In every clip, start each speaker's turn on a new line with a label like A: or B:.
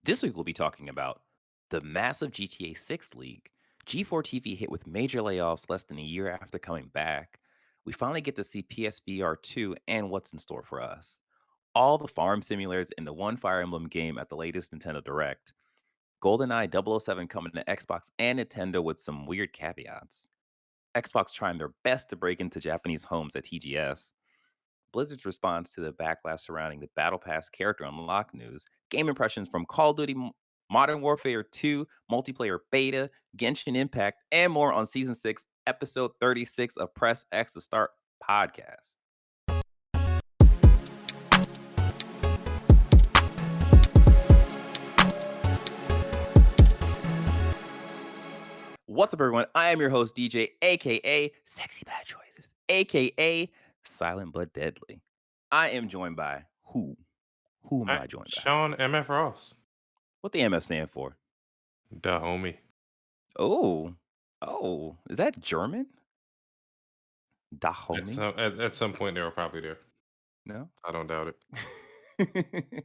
A: This week we'll be talking about the massive GTA 6 leak. G4 TV hit with major layoffs less than a year after coming back. We finally get to see PSVR2 and what's in store for us. All the farm simulators in the one Fire Emblem game at the latest Nintendo Direct. GoldenEye 007 coming to Xbox and Nintendo with some weird caveats. Xbox trying their best to break into Japanese homes at TGS. Blizzard's response to the backlash surrounding the Battle Pass character unlock news, game impressions from Call of Duty Modern Warfare 2, multiplayer beta, Genshin Impact, and more on Season 6, Episode 36 of Press X to Start podcast. What's up, everyone? I am your host, DJ, aka Sexy Bad Choices, aka Silent but Deadly. I am joined by who? Who am
B: Right,
A: I joined by?
B: Sean MF Ross,
A: What the MF stand for?
B: the homie.
A: Oh, is that German?
B: At
A: Dahomey?
B: some point, they were probably there.
A: No?
B: I don't doubt it.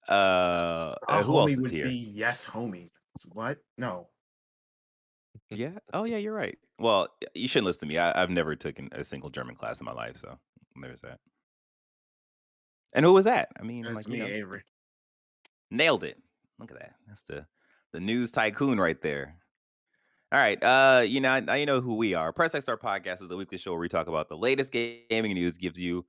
C: Our
A: Who else
C: homie
A: is
C: would
A: here?
C: be yes, homie. What? No.
A: Yeah. Oh, yeah, you're right. Well, you shouldn't listen to me. I've never taken a single German class in my life, so there's that. And who was that? I mean,
C: That's
A: like,
C: me, Avery.
A: nailed it. Look at that. That's the news tycoon right there. All right. Now you know who we are. Press X Star Podcast is the weekly show where we talk about the latest gaming news, gives you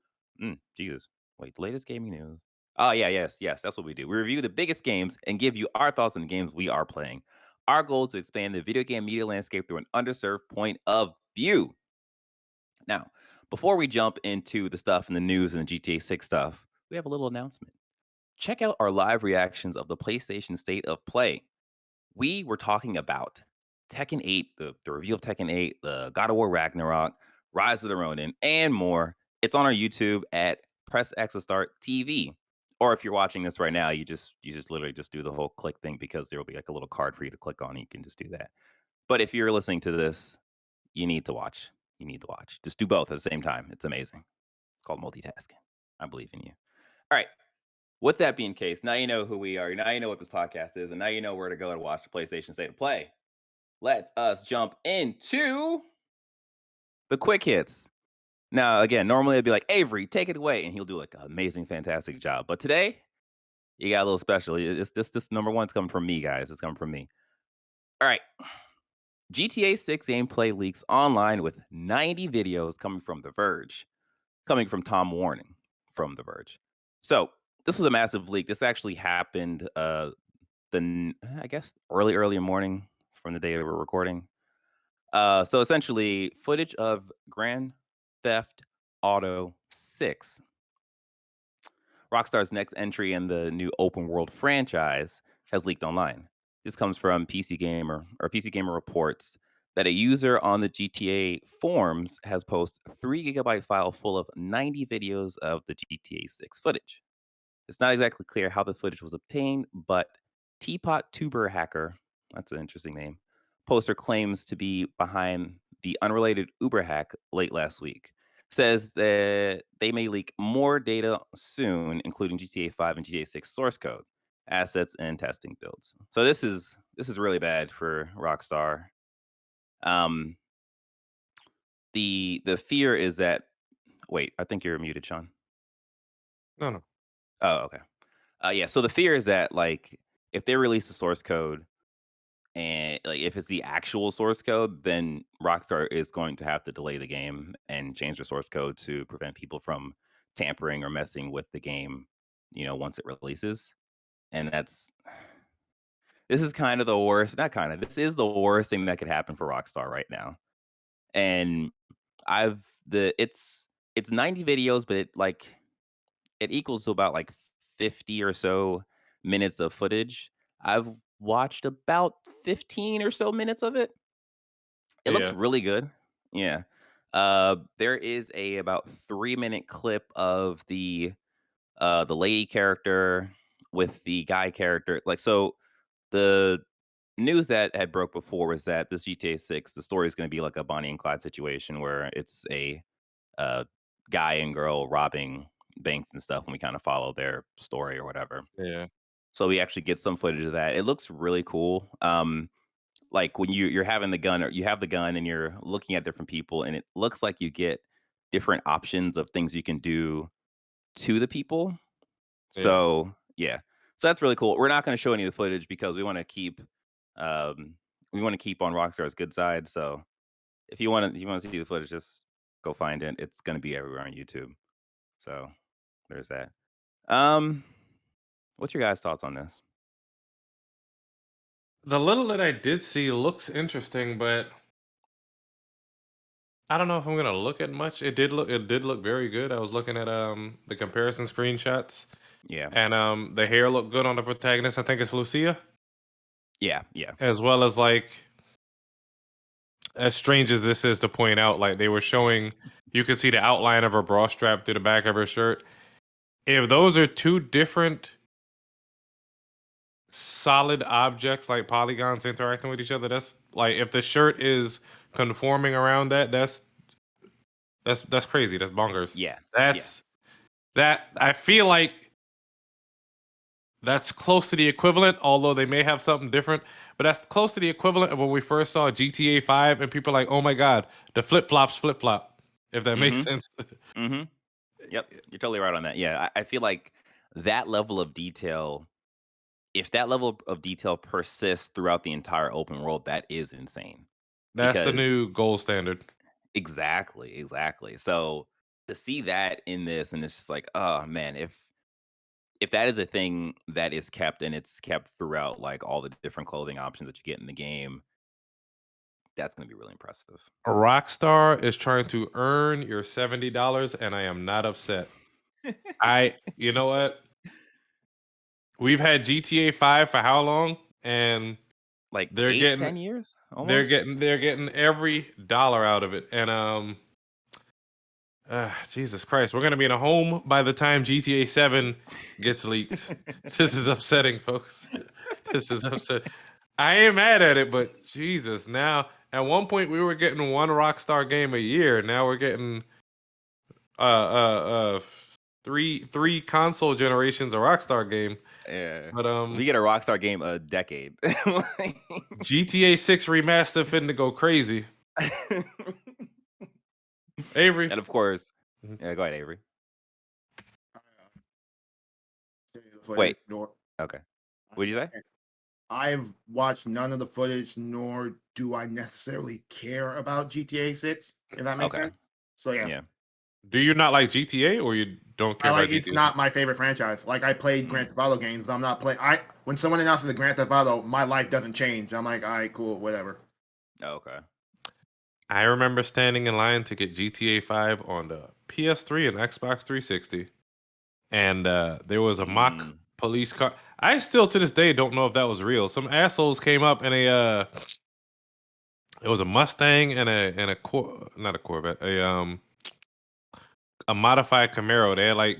A: Jesus. Wait, the latest gaming news. Oh, yeah, yes. That's what we do. We review the biggest games and give you our thoughts on the games we are playing. Our goal is to expand the video game media landscape through an underserved point of view. Now, before we jump into the stuff in the news and the GTA 6 stuff, we have a little announcement. Check out our live reactions of the PlayStation State of Play. We were talking about Tekken 8, the review of Tekken 8, the God of War Ragnarok, Rise of the Ronin, and more. It's on our YouTube at Press X to Start TV. Or if you're watching this right now, you just literally just do the whole click thing because there will be like a little card for you to click on. And you can just do that. But if you're listening to this, you need to watch. You need to watch. Just do both at the same time. It's amazing. It's called multitasking. I believe in you. All right. With that being the case, now you know who we are. Now you know what this podcast is, and now you know where to go to watch the PlayStation State of Play. Let us jump into the quick hits. Now, again, normally I'd be like, Avery, take it away, and he'll do like an amazing, fantastic job. But today, you got a little special. This number one's coming from me, guys. It's coming from me. All right. GTA 6 gameplay leaks online with 90 videos coming from The Verge, coming from Tom Warning from The Verge. So this was a massive leak. This actually happened I guess early morning from the day we were recording. So essentially, footage of Grand Theft Auto 6, Rockstar's next entry in the new open world franchise, has leaked online. This comes from PC Gamer, or PC Gamer reports that a user on the GTA forums has posted a 3 gigabyte file full of 90 videos of the GTA 6 footage. It's not exactly clear how the footage was obtained, but Teapot Tuber Hacker, that's an interesting name, poster claims to be behind the unrelated Uber hack late last week. Says that they may leak more data soon, including GTA 5 and GTA 6 source code, assets, and testing builds. So this is really bad for Rockstar. Um, the fear is that wait, I think you're muted, Sean.
B: No.
A: Oh, okay. Yeah. So the fear is that like if they release the source code and like if it's the actual source code, then Rockstar is going to have to delay the game and change the source code to prevent people from tampering or messing with the game, once it releases. And this is kind of the worst, not kind of, this is the worst thing that could happen for Rockstar right now. And I've the it's 90 videos, but it equals to about like 50 or so minutes of footage. I've watched about 15 or so minutes of it. It looks
B: Yeah.
A: really good. Yeah. There is a about 3-minute clip of the lady character with the guy character. Like so the news that had broke before was that this GTA 6, the story is going to be like a Bonnie and Clyde situation where it's a uh, guy and girl robbing banks and stuff, and we kind of follow their story or whatever.
B: Yeah.
A: so we actually get some footage of that. It looks really cool. Like when you're having the gun, or you have the gun and you're looking at different people, and it looks like you get different options of things you can do to the people.
B: Yeah.
A: So yeah, so that's really cool. We're not going to show any of the footage because um, we want to keep on Rockstar's good side. So if you want to see the footage, just go find it. It's going to be everywhere on YouTube. So there's that. Um, what's your guys' thoughts on this?
B: The little that I did see looks interesting, but I don't know if I'm gonna look at much. It did look very good. I was looking at the comparison screenshots,
A: Yeah,
B: and the hair looked good on the protagonist. I think it's Lucia,
A: yeah, yeah.
B: as well as like, as strange as this is to point out, like they were showing, you could see the outline of her bra strap through the back of her shirt. If those are two different solid objects, like polygons interacting with each other, that's like, if the shirt is conforming around that, that's crazy. That's bonkers.
A: Yeah, yeah.
B: That's that. I feel like that's close to the equivalent, although they may have something different. But that's close to the equivalent of when we first saw GTA 5 and people are like, oh my God, the flip flops flip flop. If that makes
A: Mhm.
B: sense.
A: Mhm. Yep, you're totally right on that. Yeah, I feel like that level of detail, if that level of detail persists throughout the entire open world, that is insane.
B: That's the
A: Because
B: new gold standard.
A: exactly, exactly. So to see that in this, and it's just like, oh man, if that is a thing that is kept, and it's kept throughout like all the different clothing options that you get in the game, that's gonna be really impressive.
B: A Rockstar is trying to earn your $70, and I am not upset. You know what? We've had GTA 5 for how long? And
A: Like
B: they're
A: eight,
B: getting
A: 10 years
B: they're
A: almost.
B: getting they're getting every dollar out of it. And Jesus Christ, we're gonna be in a home by the time GTA 7 gets leaked. This is upsetting, folks. This is upset. I ain't mad at it, but Jesus, now at one point we were getting one Rockstar game a year. Now we're getting uh uh uh three console generations of Rockstar game.
A: Yeah.
B: But
A: We get a Rockstar game a decade. Like
B: GTA 6 remaster finna go crazy. Avery.
A: and of course
B: Mhm.
A: yeah, go ahead, Avery.
C: Footage,
A: Wait,
C: nor
A: okay. What'd you say?
C: I've watched none of the footage, nor do I necessarily care about GTA 6, if that makes
A: Okay.
C: sense. So yeah,
A: Yeah.
B: Do you not like GTA, or you don't care
C: I
B: about
C: like it's
B: GTA?
C: not my favorite franchise. Like I played Grand Theft Auto games, I'm not playing. I when someone announces the Grand Theft Auto, my life doesn't change. I'm like, all right, cool, whatever.
A: Oh, okay.
B: I remember standing in line to get GTA 5 on the PS3 and Xbox 360, and there was a mock
A: Mm,
B: police car. I still to this day don't know if that was real. Some assholes came up in it was a Mustang and not a Corvette, a modified Camaro. They had, like,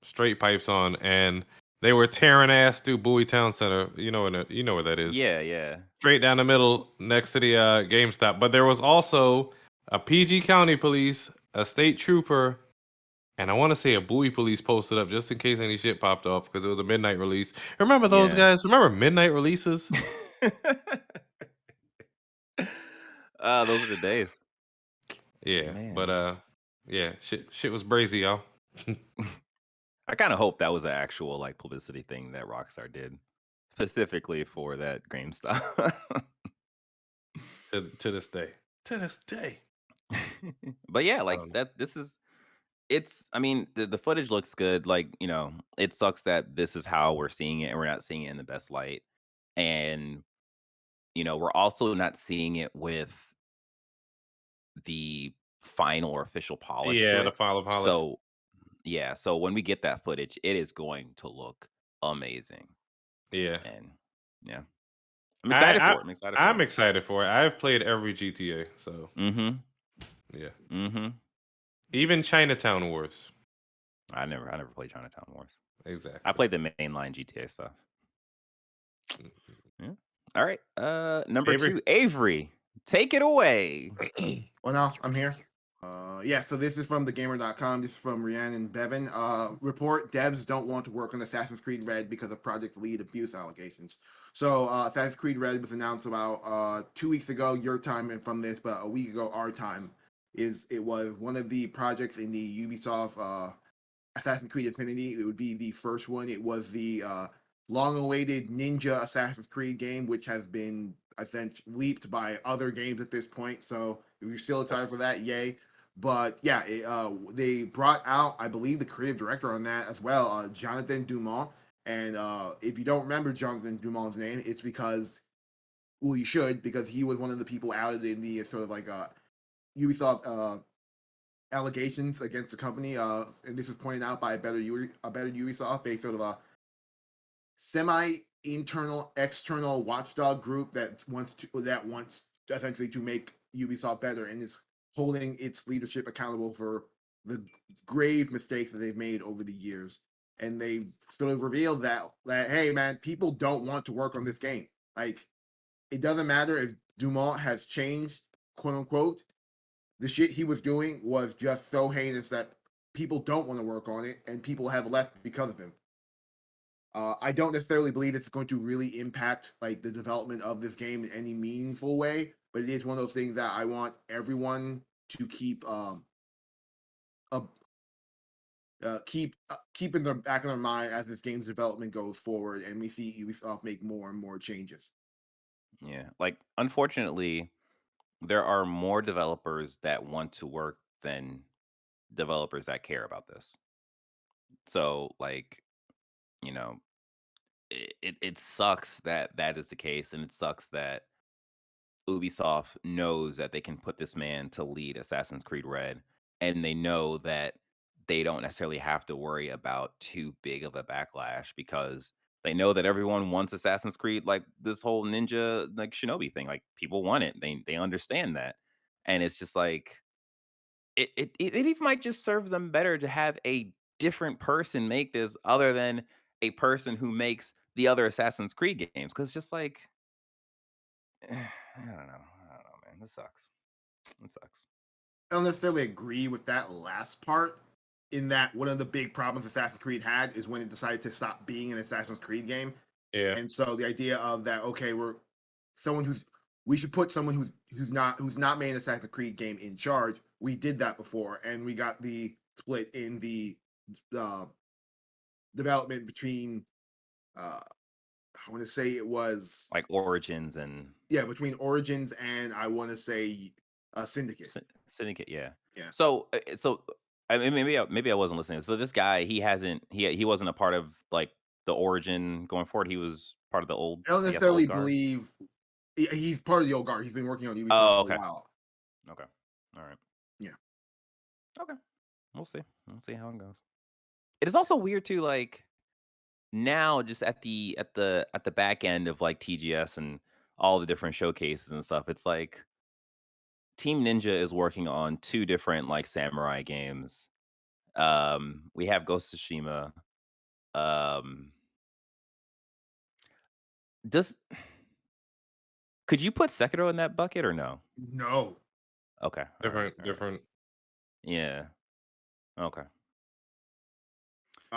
B: straight pipes on, and they were tearing ass through Bowie Town Center. You know where that is.
A: yeah, yeah.
B: Straight down the middle next to the GameStop. But there was also a PG County police, a state trooper, and I want to say a Bowie police posted up just in case any shit popped off because it was a midnight release. Remember those
A: Yeah.
B: guys? Remember midnight releases?
A: Those are the days.
B: Yeah, but
A: Man.
B: yeah, shit was brazy, y'all.
A: I kind of hope that was an actual like publicity thing that Rockstar did specifically for that GameStop.
B: To this day. To this day.
A: But yeah, like
B: Um,
A: that this is it's I mean, the footage looks good. Like, it sucks that this is how we're seeing it and we're not seeing it in the best light. And, we're also not seeing it with the final or official polish to
B: yeah, the
A: it.
B: final polish.
A: So, yeah, so when we get that footage, it is going to look amazing.
B: Yeah.
A: And yeah, I'm
B: I,
A: excited
B: I
A: for it. I'm excited for
B: I'm
A: it.
B: excited for it. I've played every GTA, so
A: Mhm.
B: yeah.
A: Mhm.
B: Even Chinatown Wars.
A: I never played Chinatown Wars. I
B: Exactly.
A: played the mainline GTA stuff. Yeah. All right. Number
B: Avery.
A: 2, Avery. Take it away.
C: Well, no, I'm here. Yeah, so this is from TheGamer.com. This is from Rhiannon Bevan. Report devs don't want to work on Assassin's Creed Red because of project lead abuse allegations. So Assassin's Creed Red was announced about 2 weeks ago, your time, and from this, but a week ago, our time. It was one of the projects in the Ubisoft Assassin's Creed Infinity. It would be the first one. It was the long-awaited Ninja Assassin's Creed game, which has been essentially leaped by other games at this point. So if you're still excited for that, yay! But yeah, they brought out, I believe, the creative director on that as well, Jonathan Dumont. And if you don't remember Jonathan Dumont's name, it's because, well, you should, because he was one of the people outed in the sort of like Ubisoft allegations against the company. And this was pointed out by a better Ubisoft, a sort of a semi-internal, external watchdog group that wants essentially to make Ubisoft better and is holding its leadership accountable for the grave mistakes that they've made over the years. And they sort of revealed that hey man, people don't want to work on this game. Like, it doesn't matter if Dumont has changed, quote unquote. The shit he was doing was just so heinous that people don't want to work on it, and people have left because of him. I don't necessarily believe it's going to really impact like the development of this game in any meaningful way, but it is one of those things that I want everyone to keep keep in the back of their mind as this game's development goes forward, and we see Ubisoft make more and more changes.
A: Yeah, like unfortunately, there are more developers that want to work than developers that care about this. So, like, you know, it sucks that that is the case, and it sucks that Ubisoft knows that they can put this man to lead Assassin's Creed Red, and they know that they don't necessarily have to worry about too big of a backlash because they know that everyone wants Assassin's Creed, like this whole ninja, like Shinobi thing. Like people want it. They understand that, and it's just like it even might just serve them better to have a different person make this other than a person who makes the other Assassin's Creed games. Because just like I don't know, man. This sucks. It sucks.
C: I don't necessarily agree with that last part, in that one of the big problems Assassin's Creed had is when it decided to stop being an Assassin's Creed game.
B: Yeah.
C: And so the idea of that, okay, we should put someone who's not made an Assassin's Creed game in charge. We did that before, and we got the split in the uh, development between I want to say it was
A: Like Origins and
C: between Origins and I want to say Syndicate.
A: Syndicate, yeah.
C: Yeah.
A: So I mean, maybe I wasn't listening. So this guy, he wasn't a part of like the Origin going forward. He was part of the old,
C: I don't
A: I guess, old
C: necessarily
A: guard.
C: believe he's part of the old guard. He's been working on Ubisoft
A: Oh,
C: for a
A: okay,
C: while.
A: okay, all right,
C: Yeah.
A: okay. We'll see. We'll see how it goes. It is also weird too, like now, just at the back end of like TGS and all the different showcases and stuff. It's like Team Ninja is working on two different like samurai games. We have Ghost of Tsushima. Um, does could you put Sekiro in that bucket or no?
C: No.
A: Okay,
B: Different,
A: all right,
B: different.
A: yeah, okay,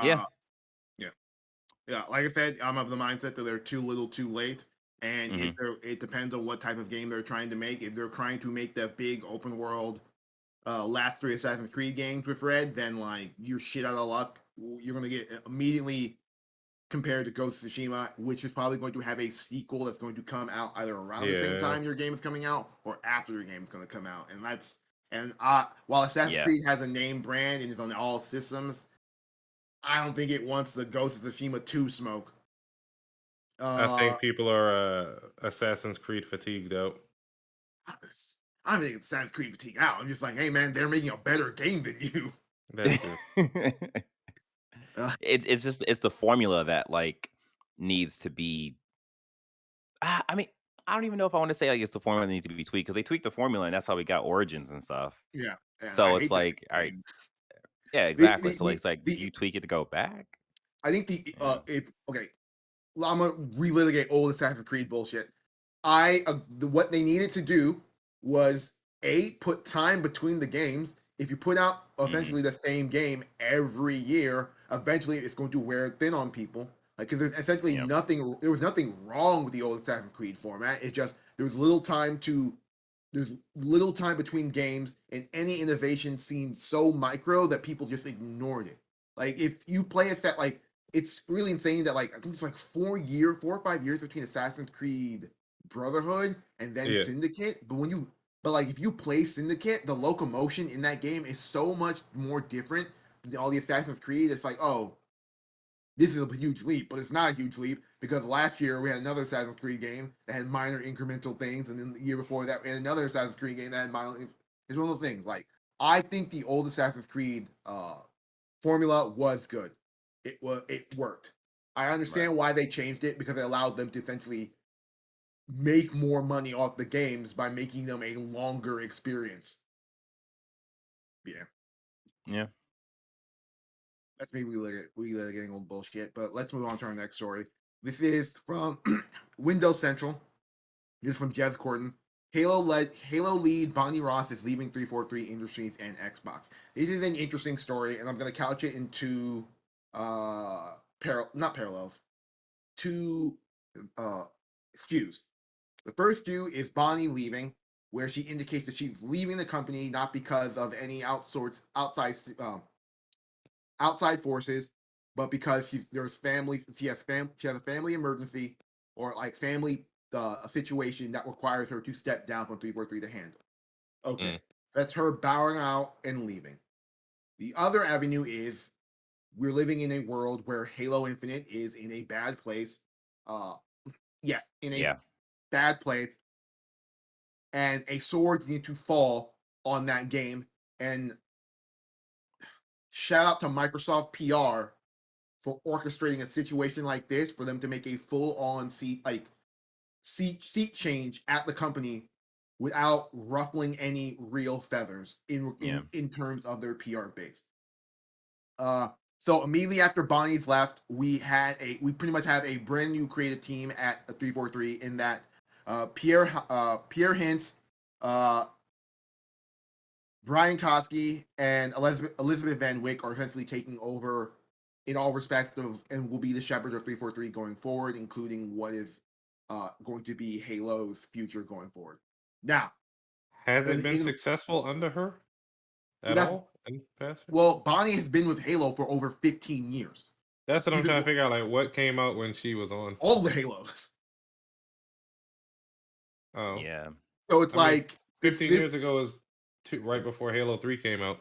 A: yeah,
C: Uh, yeah. Yeah. Like I said, I'm of the mindset that they're too little, too late. And
A: hmm
C: it depends on what type of game they're trying to make. If they're trying to make that big open world last three Assassin's Creed games with Red, then like you're shit out of luck. You're gonna get immediately compared to Ghost of Tsushima, which is probably going to have a sequel that's going to come out either around the same
B: Yeah.
C: time your game is coming out or after your game is going to come out. And while Assassin's
A: yeah.
C: Creed has a name brand and is on all systems, I don't think it wants the Ghost of Tsushima 2 smoke.
B: I
C: Uh,
B: think people are Assassin's Creed fatigued out.
C: I don't think Assassin's Creed fatigue out. I'm just like, hey man, they're making a better game than you.
B: That's true.
C: Uh,
A: It's just it's the formula that like needs to be. I mean, I don't even know if I want to say like it's the formula that needs to be tweaked because they tweaked the formula and that's how we got Origins and stuff.
C: yeah, and I
A: So it's
C: hate that
A: like, all right,
C: game.
A: yeah,
C: The,
A: exactly.
C: the,
A: So like,
C: the,
A: it's like, do
C: the
A: you tweak it to go back?
C: I think the
A: Yeah.
C: if okay, I'm gonna relitigate old Assassin's Creed bullshit. What they needed to do was put time between the games. If you put out essentially the same game every year, eventually it's going to wear thin on people. Like, because there's essentially
A: Yep.
C: nothing. There was nothing wrong with the old Assassin's Creed format. It's just there's little time between games, and any innovation seemed so micro that people just ignored it. Like, if you play a set, like, it's really insane that, like, I think it's like 4 or 5 years between Assassin's Creed Brotherhood and then
B: Yeah.
C: Syndicate. But like, if you play Syndicate, the locomotion in that game is so much more different than all the Assassin's Creed. It's like, oh, this is a huge leap, but it's not a huge leap because last year we had another Assassin's Creed game that had minor incremental things, and then the year before that we had another Assassin's Creed game that had minor. It's one of those things. Like, I think the old Assassin's Creed formula was good. It worked. I
A: Right.
C: understand why they changed it because it allowed them to essentially make more money off the games by making them a longer experience. Yeah,
A: Yeah.
C: that's me getting old bullshit. But let's move on to our next story. This is from Windows Central. This is from Jez Corden. Halo lead Bonnie Ross is leaving 343 Industries and Xbox. This is an interesting story, and I'm going to couch it into not parallels, two SKUs. The first SKU is Bonnie leaving, where she indicates that she's leaving the company not because of any outside forces, but because she has a family emergency or like family a situation that requires her to step down from 343 to handle. Okay,
B: Mm.
C: that's her bowing out and leaving. The other avenue is we're living in a world where Halo Infinite is in a bad place. Yes, in a
A: Yeah.
C: bad place, and a sword needs to fall on that game. And shout out to Microsoft PR for orchestrating a situation like this for them to make a full-on seat change at the company without ruffling any real feathers
A: Yeah.
C: in terms of their PR base. So immediately after Bonnie's left, we pretty much have a brand new creative team at 343 in that Pierre Hintz, uh, Brian Kosky, and Elizabeth Van Wyck are essentially taking over in all respects and will be the shepherds of 343 going forward, including what is going to be Halo's future going forward. Now,
B: Has it been
C: in
B: successful under her at
C: that's
B: all in the past?
C: well, Bonnie has been with Halo for over 15 years.
B: That's what I'm
C: She's been
B: trying to figure out. Like, what came out when she was on?
C: all the Halos.
B: Oh,
A: Yeah.
C: So it's
B: I mean,
C: like
B: 15
C: this.
B: years ago is right before Halo 3 came out.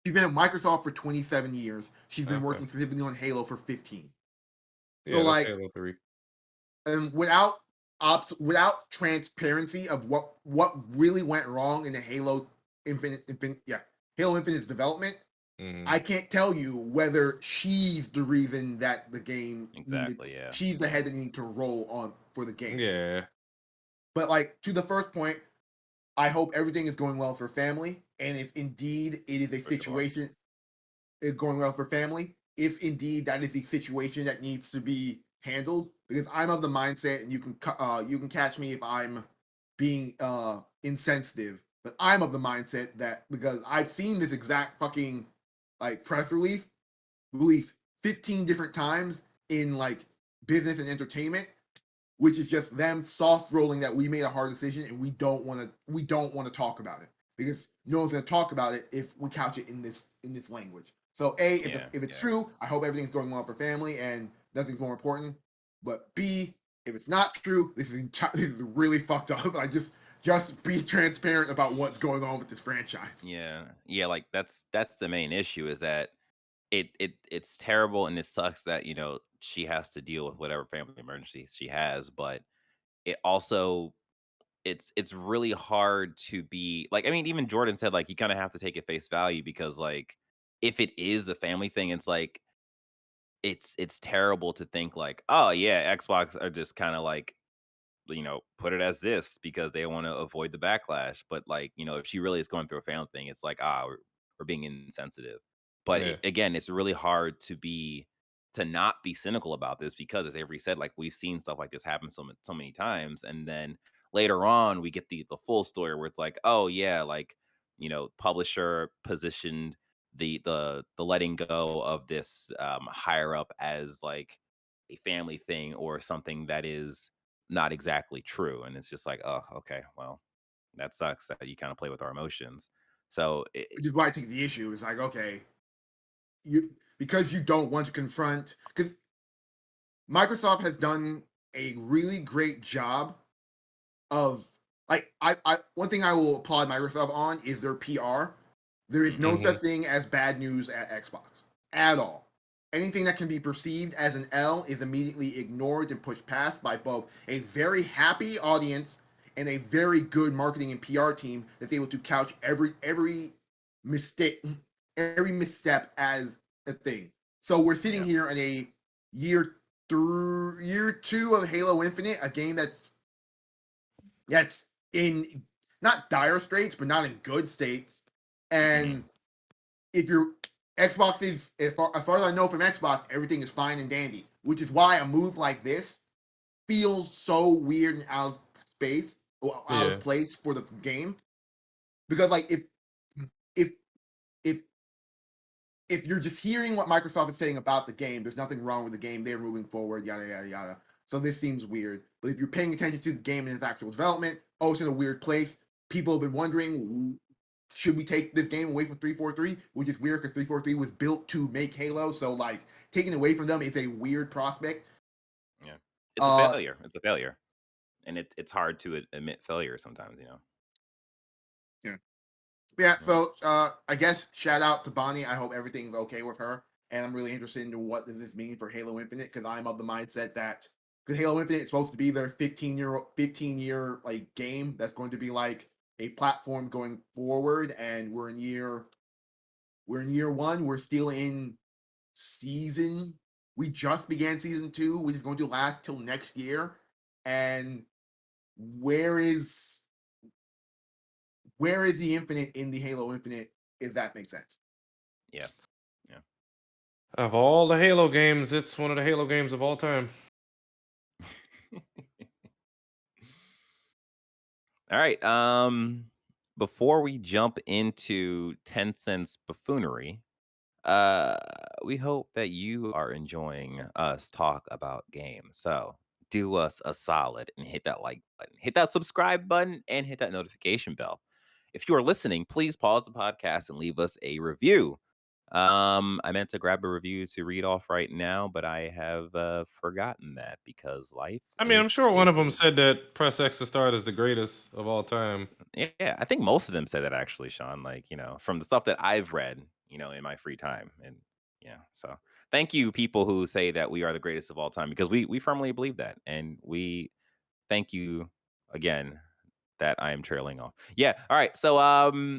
C: She's been at Microsoft for 27 years. She's been
B: Okay.
C: working specifically on Halo for 15. So
B: Yeah, that's
C: like,
B: Halo 3.
C: and without transparency of what really went wrong in the Halo Halo Infinite's development,
B: Mhm.
C: I can't tell you whether she's the reason that the game
A: Exactly. Yeah.
C: she's the head that needed to roll on for the game.
B: Yeah.
C: But like, to the first point, I hope everything is going well for family, and if indeed it is a
A: For sure.
C: situation is going well for family, if indeed that is the situation that needs to be handled, because I'm of the mindset, and you can catch me if I'm being insensitive, but I'm of the mindset that because I've seen this exact fucking like press release 15 different times in like business and entertainment, which is just them soft rolling that we made a hard decision and we don't want to talk about it because no one's going to talk about it if we couch it in this language. So if it's true, I hope everything's going well for family and nothing's more important. But B, if it's not true, this is really fucked up. I just be transparent about what's going on with this franchise.
A: Yeah. Yeah. Like that's the main issue is that it's terrible and it sucks that she has to deal with whatever family emergency she has, but it also it's really hard to be like, I mean, even Jordan said like you kind of have to take it face value because like if it is a family thing, it's like it's terrible to think like, oh yeah, Xbox are just kind of like, put it as this because they want to avoid the backlash. But like, if she really is going through a family thing, it's like, we're being insensitive. But
B: Yeah.
A: again, it's really hard to not be cynical about this because, as Avery said, like we've seen stuff like this happen so many times, and then later on we get the full story where it's like, oh yeah, like, publisher positioned the letting go of this higher up as like a family thing or something that is not exactly true. And it's just like, oh, okay, well, that sucks that you kind of play with our emotions. So
C: Which is why I take the issue. It's like, okay, you because you don't want to confront, because Microsoft has done a really great job of, like, I one thing I will applaud Microsoft on is their PR. There is no such
B: Mhm.
C: thing as bad news at Xbox at all. Anything that can be perceived as an L is immediately ignored and pushed past by both a very happy audience and a very good marketing and PR team that's able to couch every mistake, every misstep as a thing. So we're sitting
A: yeah,
C: here in a year two of Halo Infinite, a game that's in not dire straits, but not in good states.
A: hmm
C: And if your Xbox is, as far as I know from Xbox, everything is fine and dandy, which is why a move like this feels so weird and out of space or out
B: Yeah.
C: of place for the game. Because like if if if you're just hearing what Microsoft is saying about the game, there's nothing wrong with the game. They're moving forward, yada yada yada. So this seems weird. But if you're paying attention to the game and its actual development, oh, it's in a weird place. People have been wondering, should we take this game away from 343? Which is weird because 343 was built to make Halo. So like taking it away from them is a weird prospect.
A: yeah, it's a
C: Uh
A: failure. It's a failure, and it's hard to admit failure sometimes.
C: yeah. Yeah,
A: Yeah.
C: so I guess shout out to Bonnie. I hope everything's okay with her. And I'm really interested in what does this mean for Halo Infinite, because I'm of the mindset that because Halo Infinite is supposed to be their 15 year like game that's going to be like a platform going forward, and we're in year one. We're still in season. We just began season two, which is going to last till next year. And where is where is the Infinite in the Halo Infinite? If that makes sense.
A: Yeah. Yeah.
B: Of all the Halo games, it's one of the Halo games of all time.
A: All right. Before we jump into Tencent's buffoonery, uh, we hope that you are enjoying us talk about games. So do us a solid and hit that like button, hit that subscribe button, and hit that notification bell. If you are listening, please pause the podcast and leave us a review. I meant to grab a review to read off right now, but I have forgotten that because life
B: I mean, I'm
A: is
B: sure one of them
A: busy.
B: said that Press X to Start is the greatest of all time.
A: Yeah, I think most of them say that actually, Sean. Like, from the stuff that I've read, in my free time. And yeah, so thank you, people who say that we are the greatest of all time, because we firmly believe that. And we thank you again that I am trailing off. Yeah. All right. So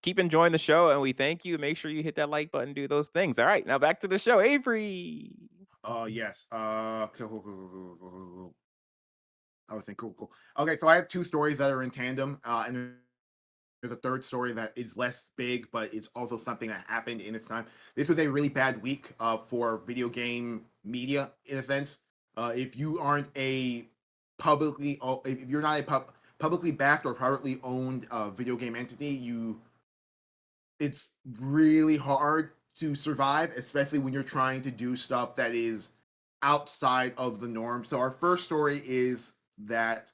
A: keep enjoying the show and we thank you. Make sure you hit that like button, do those things. All right. Now back to the show. Avery.
C: Yes. Cool. I was thinking cool. Okay, so I have two stories that are in tandem, and there's a third story that is less big, but it's also something that happened in its time. This was a really bad week for video game media, in a sense. If you aren't a if you're not a publicly backed or privately owned video game entity, it's really hard to survive, especially when you're trying to do stuff that is outside of the norm. So our first story is that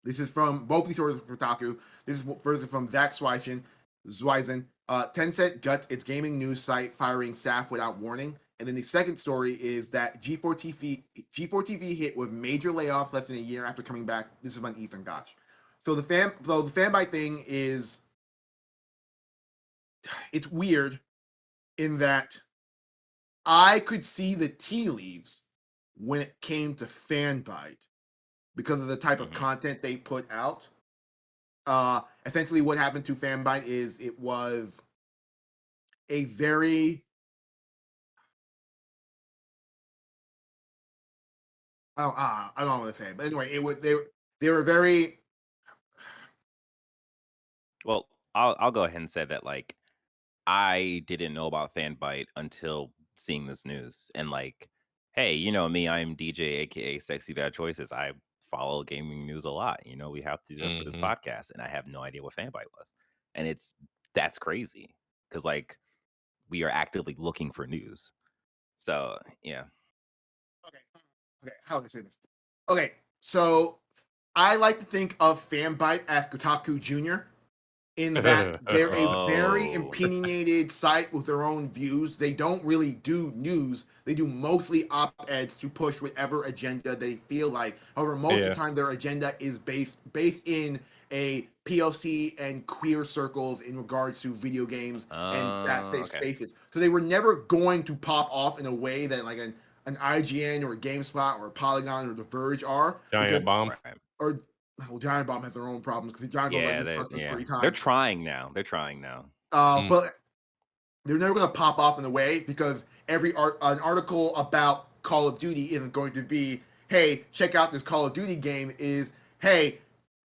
C: this is from both these stories from Kotaku. This is further from Zach Zweisen. Tencent guts its gaming news site, firing staff without warning. And then the second story is that G4TV hit with major layoffs less than a year after coming back. This is on Ethan Gotch. So the fanbyte thing is, it's weird in that I could see the tea leaves when it came to fanbyte because of the type of
A: hmm
C: content they put out. Essentially, what happened to Fanbyte is it was a very I don't know what to say, but anyway, it was they were very
A: Well, I'll go ahead and say that like I didn't know about Fanbyte until seeing this news. And like, hey, you know me, I'm DJ, aka Sexy Bad Choices. I follow gaming news a lot. You know, we have to do that for this podcast, and I have no idea what Fanbyte was, and that's crazy because like we are actively looking for news. So yeah,
C: Okay, how do I say this? Okay, so I like to think of Fanbyte as Kotaku Junior, in that they're a very
A: oh
C: opinionated site with their own views. They don't really do news. They do mostly op-eds to push whatever agenda they feel like. However, most of the time their agenda is based in a POC and queer circles in regards to video games and that safe
A: okay,
C: spaces. So they were never going to pop off in a way that like an IGN or a GameSpot or a Polygon or The Verge are.
B: Giant bomb.
A: right.
C: Or well, Giant Bomb has their own problems because Giant Bomb
A: Yeah,
C: like missed like 3
A: they're
C: times.
A: trying now. They're trying now.
C: But they're never going to pop off in a way because an article about Call of Duty isn't going to be, hey, check out this Call of Duty game. Is, hey,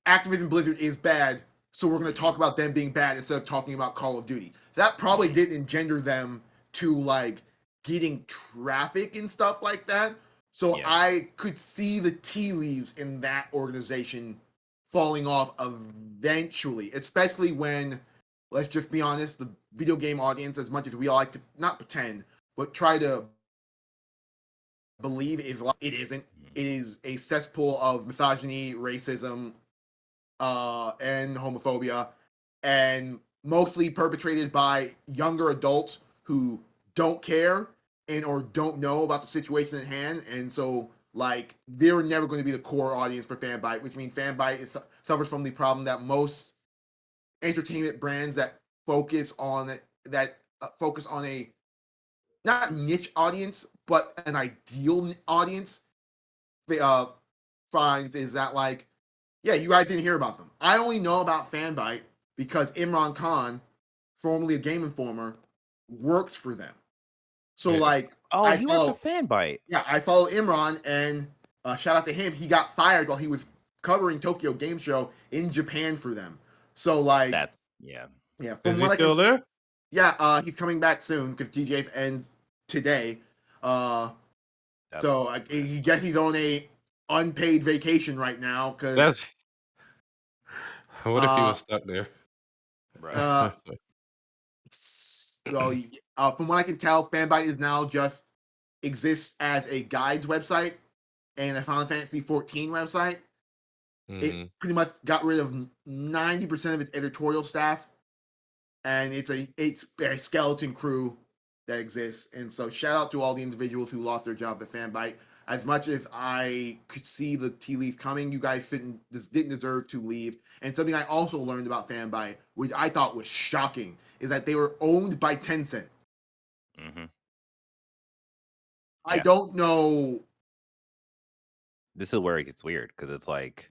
C: Activision Blizzard is bad, so we're going to talk about them being bad instead of talking about Call of Duty. That probably didn't engender them to like getting traffic and stuff like that. So I could see the tea leaves in that organization falling off eventually, especially when, let's just be honest, the video game audience, as much as we all like to not pretend, but try to believe it isn't. It is a cesspool of misogyny, racism, and homophobia, and mostly perpetrated by younger adults who don't care and or don't know about the situation at hand, and so like they're never going to be the core audience for Fanbyte, which means Fanbyte suffers from the problem that most entertainment brands that focus on a not niche audience but an ideal audience finds is that like, yeah, you guys didn't hear about them. I only know about Fanbyte because Imran Khan, formerly a Game Informer, worked for them. So like,
A: he works for Fanbyte.
C: Yeah, I follow Imran, and shout out to him. He got fired while he was covering Tokyo Game Show in Japan for them. So like,
A: That's
C: yeah.
B: Is he still there?
C: Yeah, he's coming back soon because TJ's ends today. So he guess he's on a unpaid vacation right now because
B: what if he was stuck there?
C: So from what I can tell, Fanbyte is now just exists as a guides website and a Final Fantasy 14 website. It pretty much got rid of 90% of its editorial staff, and it's a skeleton crew that exists. And so shout out to all the individuals who lost their jobs at Fanbyte. As much as I could see the tea leaf coming, you guys didn't deserve to leave. And something I also learned about Fanbyte, which I thought was shocking, is that they were owned by Tencent. I don't know.
A: This is where it gets weird because it's like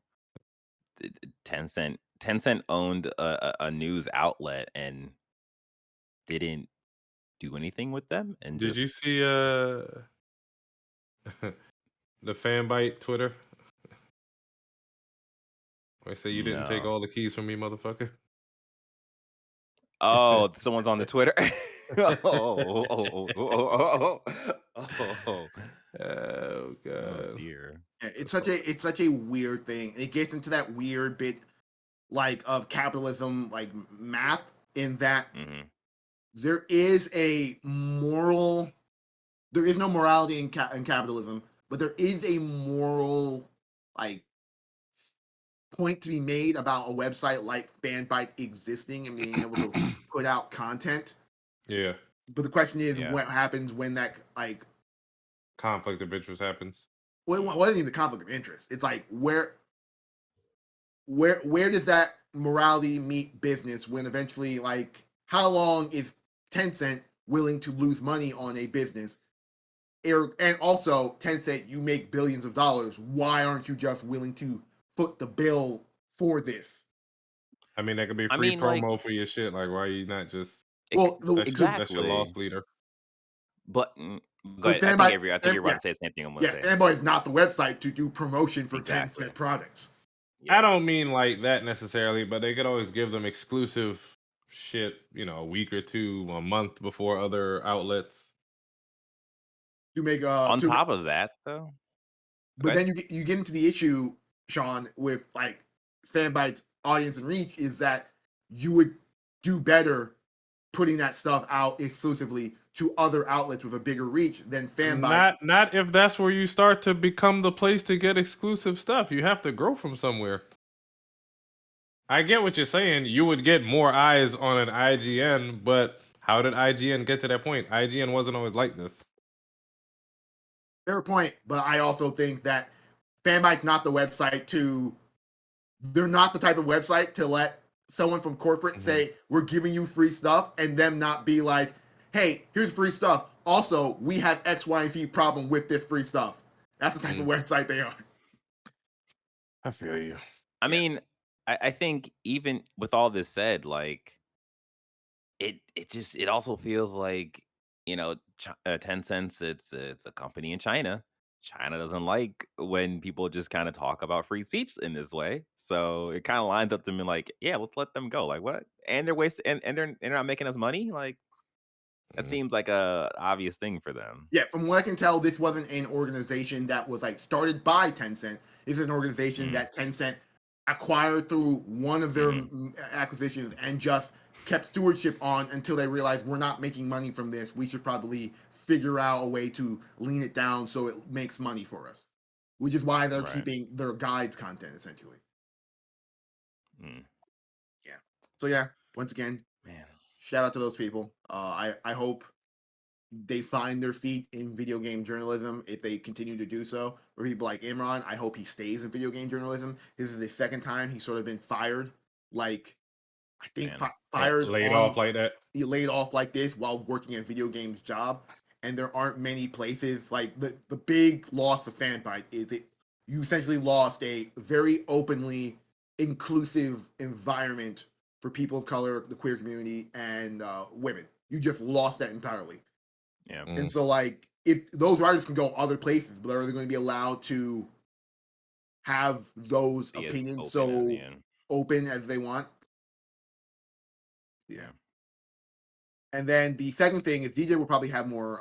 A: Tencent owned a news outlet and didn't do anything with them. And
B: did you see the Fanbyte Twitter? I say you didn't take all the keys from me, motherfucker.
A: Oh, someone's on the Twitter. Oh
B: god.
A: Oh dear.
C: Yeah, it's such a weird thing. It gets into that weird bit like of capitalism, like math, in that there is no morality in capitalism, but there is a moral like point to be made about a website like Fanbyte existing and being able to put out content.
B: Yeah.
C: But the question is, what happens when that like
B: conflict of interest happens?
C: Well, it wasn't even the conflict of interest. It's like where does that morality meet business when eventually, like, how long is Tencent willing to lose money on a business? And also, Tencent, you make billions of dollars. Why aren't you just willing to foot the bill for this?
B: I mean, that could be free promo for your shit. Like, why are you not just?
C: Well,
B: that's your loss leader.
A: But go ahead. I think you're about to say the same thing.
C: Fanbyte is not the website to do promotion for Tencent products.
B: I don't mean like that necessarily, but they could always give them exclusive shit, a week or two, a month before other outlets.
C: You make
A: on top of that, though.
C: But then you get into the issue Sean, with like Fanbyte's audience and reach, is that you would do better putting that stuff out exclusively to other outlets with a bigger reach than Fanbyte.
B: Not if that's where you start to become the place to get exclusive stuff. You have to grow from somewhere. I get what you're saying. You would get more eyes on an IGN, but how did IGN get to that point? IGN wasn't always like this.
C: Fair point, but I also think that Fanbyte's not the website to. They're not the type of website to let someone from corporate say we're giving you free stuff and them not be like, hey, here's free stuff. Also, we have X, Y, and Z problem with this free stuff. That's the type of website they are.
B: I feel you.
A: I mean, I think even with all this said, like it also feels like Tencent. It's a company in China. China doesn't like when people just kind of talk about free speech in this way. So it kind of lines up to me like, yeah, let's let them go. Like what? And they're wasting and they're not making us money. Like that seems like a obvious thing for them.
C: Yeah, from what I can tell, this wasn't an organization that was like started by Tencent. This is an organization that Tencent acquired through one of their acquisitions and just kept stewardship on until they realized we're not making money from this. We should probably figure out a way to lean it down so it makes money for us, which is why they're keeping their guides content essentially. Yeah. So yeah, once again,
A: Man.
C: shout out to those people. I hope they find their feet in video game journalism if they continue to do so. For people like Imran, I hope he stays in video game journalism. This is the second time he's sort of been fired. Like, I think fired
B: laid off like that.
C: He laid off like this while working a video games job. And there aren't many places like the big loss of Fanbyte is you essentially lost a very openly inclusive environment for people of color, the queer community, and women. You just lost that entirely.
A: Yeah.
C: And so, like, if those writers can go other places, but are they going to be allowed to have those
A: Be as
C: opinions
A: open in
C: so
A: the end.
C: open as they want? Yeah. And then the second thing is DJ will probably have more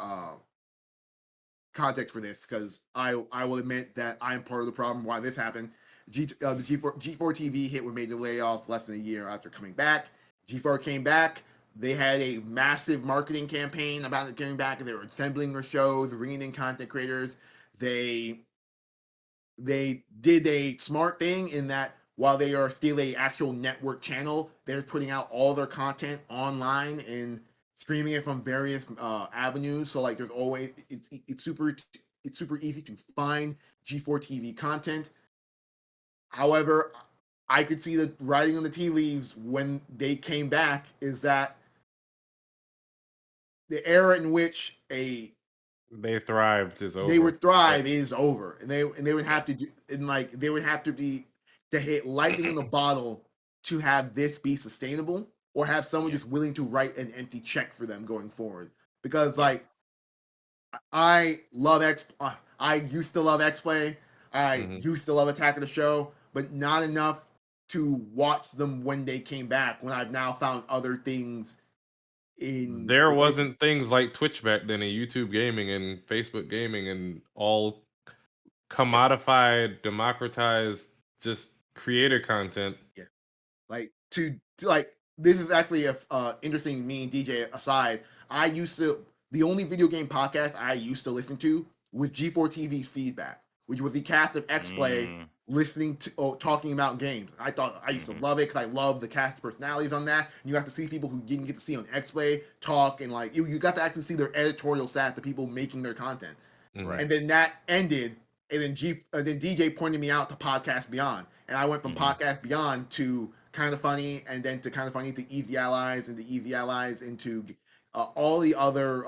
C: context for this because I will admit that I'm part of the problem why this happened. The G4 TV hit with major layoffs less than a year after coming back. G4 came back. They had a massive marketing campaign about it coming back, and they were assembling their shows, bringing in content creators. They did a smart thing in that while they are still a actual network channel, they're putting out all their content online and streaming it from various avenues. So like, there's always it's super easy to find G4 TV content. However, I could see the writing on the tea leaves when they came back is that the era in which they
B: thrived is over.
C: They would thrive is over, and they would have to do, and like they would have to be to hit lightning in the bottle to have this be sustainable, or have someone just willing to write an empty check for them going forward. Because like I love I used to love X-Play. I used to love Attack of the Show, but not enough to watch them when they came back. When I've now found other things in
B: there wasn't things like Twitch back then, and YouTube gaming and Facebook gaming and all commodified, democratized, just creator content.
C: Yeah, like to like this is actually a interesting. Me and DJ aside, I used to the only video game podcast I used to listen to was G4 TV's Feedback, which was the cast of X-Play listening to talking about games. I thought I used to love it because I love the cast personalities on that. You got to see people who didn't get to see on X-Play talk, and like you got to actually see their editorial staff, the people making their content. And then that ended, and then DJ pointed me out to Podcast Beyond, and I went from Podcast Beyond to Kind of Funny, and then to Kind of Funny to Easy Allies, and the Easy Allies into all the other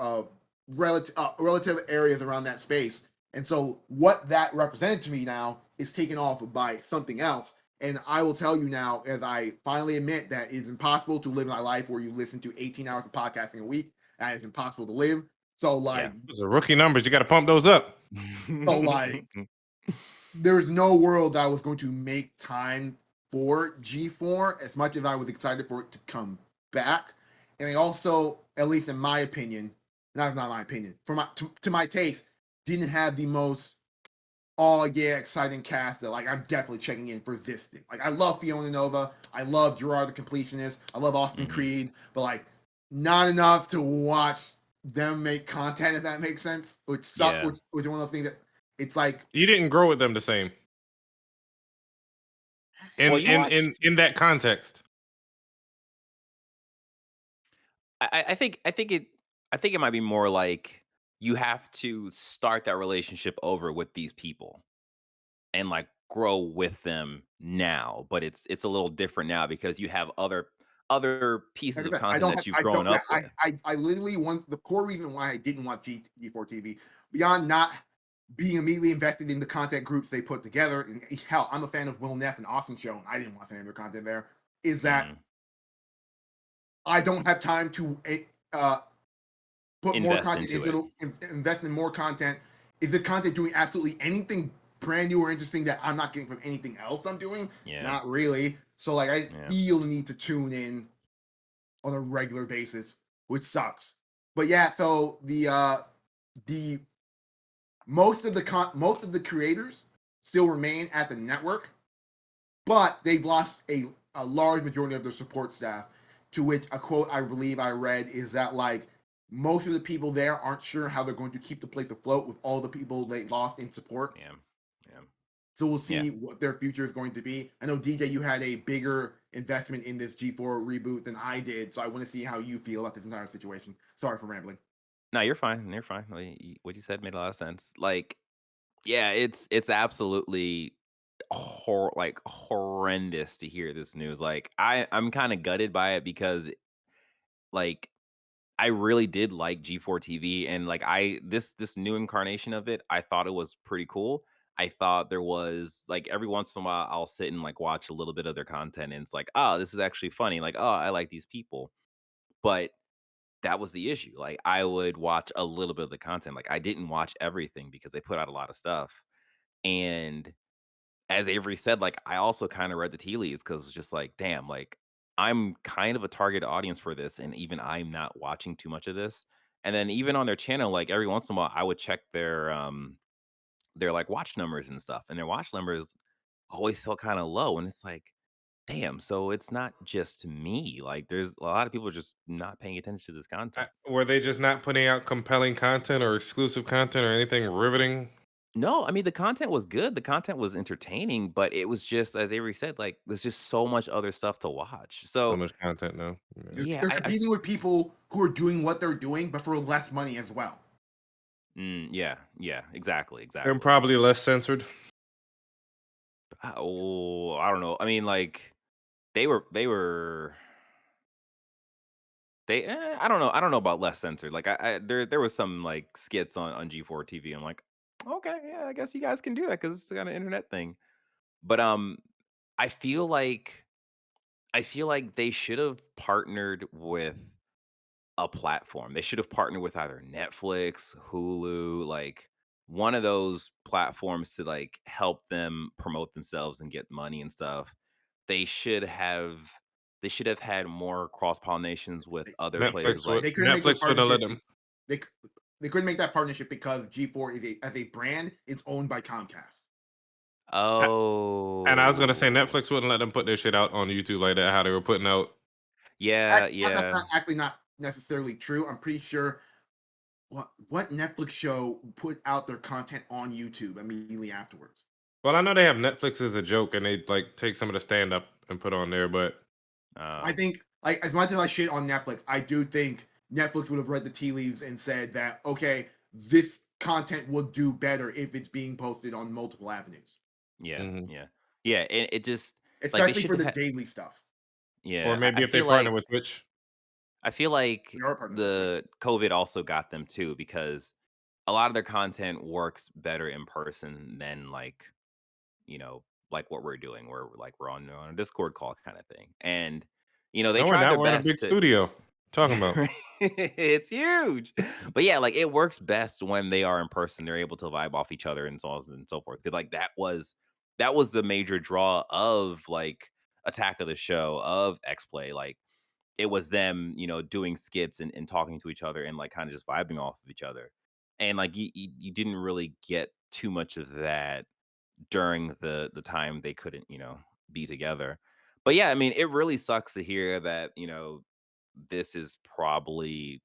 C: relative areas around that space. And so what that represented to me now is taken off by something else. And I will tell you now, as I finally admit that it's impossible to live my life where you listen to 18 hours of podcasting a week. That is impossible to live. So like,
B: those are rookie numbers. You got to pump those up.
C: So like, there's no world that I was going to make time for G4 as much as I was excited for it to come back. And they also, at least in my opinion, not my opinion, to my taste, didn't have the most oh yeah, exciting cast that like I'm definitely checking in for this thing. Like I love Fiona Nova, I love Gerard the Completionist, I love Austin
A: Hmm.
C: Creed, but like not enough to watch them make content if that makes sense. Which suck.
A: Yeah.
C: Which is one of those things that it's like
B: You didn't grow with them the same
A: Well,
B: in
A: you
B: in
A: watch.
B: in in that context.
A: I think it might be more like you have to start that relationship over with these people and like grow with them now, but it's a little different now because you have other pieces
C: like I
A: of
C: said,
A: content that you've grown
C: yeah,
A: up with.
C: I literally want the core reason why I didn't watch G4 TV beyond not being immediately invested in the content groups they put together. And hell, I'm a fan of Will Neff and Austin Show, and I didn't watch any of their content there. Is that
A: Mhm.
C: I don't have time to put more
A: Invest
C: content
A: into
C: into
A: it.
C: invest in more content. Is this content doing absolutely anything brand new or interesting that I'm not getting from anything else I'm doing?
A: Yeah.
C: Not really. So like I
A: Yeah.
C: feel the need to tune in on a regular basis, which sucks. But yeah, so the most of the creators still remain at the network, but they've lost a large majority of their support staff. To which a quote I believe I read is that like most of the people there aren't sure how they're going to keep the place afloat with all the people they lost in support.
A: Yeah. Yeah.
C: So we'll
A: Yeah.
C: see what their future is going to be. I know DJ, you had a bigger investment in this G4 reboot than I did, so I want to see how you feel about this entire situation. Sorry for rambling.
A: No, you're fine. You're fine. What you said made a lot of sense. Like, yeah, it's absolutely like horrendous to hear this news. Like, I'm kind of gutted by it because like I really did like G4 TV, and like this new incarnation of it, I thought it was pretty cool. I thought there was like every once in a while I'll sit and like watch a little bit of their content and it's like, oh, this is actually funny. Like, oh, I like these people. But that was the issue. Like I would watch a little bit of the content. Like I didn't watch everything because they put out a lot of stuff. And as Avery said, like I also kind of read the tea leaves because it's just like, damn, like I'm kind of a target audience for this, and even I'm not watching too much of this. And then even on their channel, like every once in a while, I would check their like watch numbers and stuff, and their watch numbers always felt kind of low. And it's like, damn, so it's not just me. Like there's a lot of people just not paying attention to this content.
B: Were they just not putting out compelling content or exclusive content or anything riveting?
A: No, I mean the content was good. The content was entertaining, but it was just as Avery said, like there's just so much other stuff to watch.
B: So
A: So
B: much content now. Yeah.
A: yeah,
C: They're
A: I
C: competing with people who are doing what they're doing, but for less money as well.
A: yeah, yeah, exactly,
B: And
A: exactly.
B: probably less censored.
A: Oh, I don't know. I mean, like they were I don't know. I don't know about less censored. Like there was some like skits on G4 TV. I'm like, okay, yeah, I guess you guys can do that because it's got an internet thing. But I feel like I feel like they should have partnered with a platform. They should have partnered with either Netflix, Hulu, like one of those platforms to like help them promote themselves and get money and stuff. They should have they should have had more cross pollinations with
C: They,
A: other
C: they,
A: places like
C: they couldn't make those
B: Netflix wouldn't let
C: partnerships.
B: them.
C: They they couldn't make that partnership because G4 is a as a brand, it's owned by Comcast.
B: And I was gonna say
A: oh
B: Netflix wouldn't let them put their shit out on YouTube like that. How they were putting out.
A: yeah,
C: That's
A: yeah.
C: not actually not necessarily true. I'm pretty sure what Netflix show put out their content on YouTube immediately afterwards.
B: Well, I know they have Netflix as a joke, and they like take some of the stand up and put on there, but
C: I
A: Oh.
C: think like as much as I shit on Netflix, I do think Netflix would have read the tea leaves and said that okay, this content would do better if it's being posted on multiple avenues,
A: Yeah,
B: mhm.
A: yeah. Yeah, and it just like they
C: especially
A: should
C: for
A: have
C: the
A: had
C: daily stuff.
B: Or
A: yeah,
B: maybe if they partner with Twitch.
A: I feel like
C: We are partners with Twitch.
A: the COVID also got them too because a lot of their content works better in person than you know, like what we're doing where we're on a Discord call kind of thing. And they
B: No, we're
A: tried
B: not.
A: their
B: We're in a
A: best
B: big
A: to
B: studio. Talking about.
A: it's huge. But yeah, like it works best when they are in person. They're able to vibe off each other and so on and so forth. Cause like that was the major draw of like Attack of the Show, of X Play. Like it was them, doing skits and talking to each other and like kind of just vibing off of each other. and like you didn't really get too much of that during the time they couldn't, be together. But yeah, I mean, it really sucks to hear that, this is probably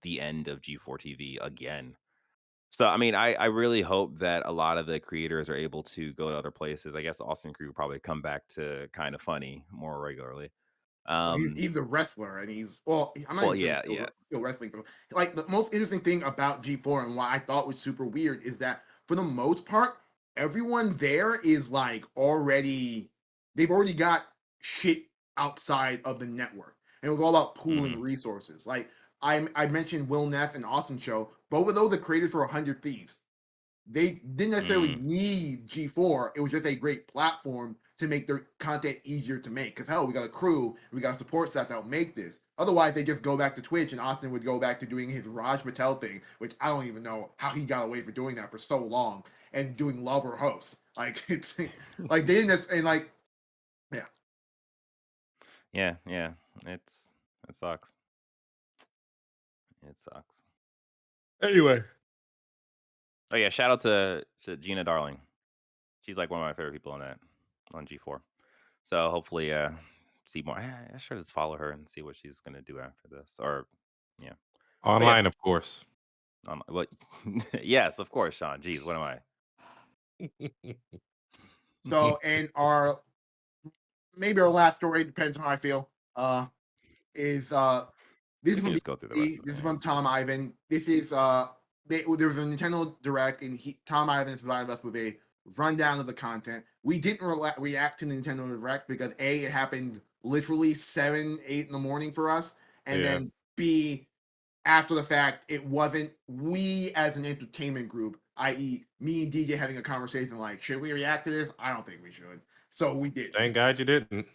A: the end of G4 TV again. So I mean, I really hope that a lot of the creators are able to go to other places. I guess Austin Creed will probably come back to Kind of Funny more regularly.
C: Well,
A: Um,
C: he's a wrestler, and I'm not
A: well,
C: even sure he's
A: yeah, yeah.
C: still wrestling. Like the most interesting thing about G4 and why I thought was super weird is that for the most part, everyone there is like they've already got shit outside of the network, and it was all about pooling
A: Hmm.
C: resources. Like I mentioned Will Neff and Austin Show, both of those are created for 100 Thieves. They didn't necessarily
A: Mm.
C: need G4. It was just a great platform to make their content easier to make. Because hell, we got a crew, we got a support staff that will make this. Otherwise, they just go back to Twitch, and Austin would go back to doing his Raj Patel thing, which I don't even know how he got away for doing that for so long, and doing Lover Host. Like it's like they didn't, and like yeah.
A: Yeah, yeah. It sucks. It sucks.
B: Anyway,
A: Oh yeah, shout out to Gina Darling. She's like one of my favorite people on that on G4. So hopefully, see more. I should just follow her and see what she's gonna do after this. Or yeah, but yeah,
B: online, of course.
A: what? Yes, of course, Sean. Jeez, what am I?
C: So and our maybe our last story depends on how I feel. Is This
A: We
C: is
A: can
C: from
A: just go through the rest
C: BBC.
A: of
C: This
A: it.
C: is
A: Yeah.
C: from Tom Ivan. This is there was a Nintendo Direct, and Tom Ivan has provided us with a rundown of the content. We didn't react to the Nintendo Direct because A, it happened literally 7, 8 in the morning for us, and
B: Yeah.
C: then B, after the fact, it wasn't we as an entertainment group, i.e., me and DJ having a conversation like, should we react to this? I don't think we should. So we didn't.
B: Thank God you didn't.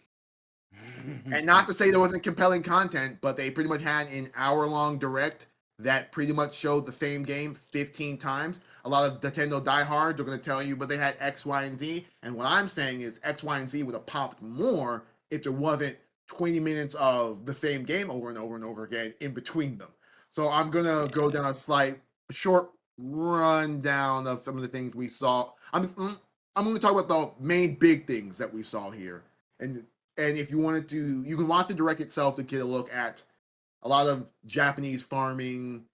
C: And not to say there wasn't compelling content, but they pretty much had an hour-long direct that pretty much showed the same game 15 times. A lot of Nintendo diehards are going to tell you, but they had X, Y, and Z. And what I'm saying is X, Y, and Z would have popped more if there wasn't 20 minutes of the same game over and over and over again in between them. So I'm going to go
A: Yeah.
C: down short rundown of some of the things we saw. I'm going to talk about the main big things that we saw here. And if you wanted to, you can watch the direct itself to get a look at a lot of Japanese farming,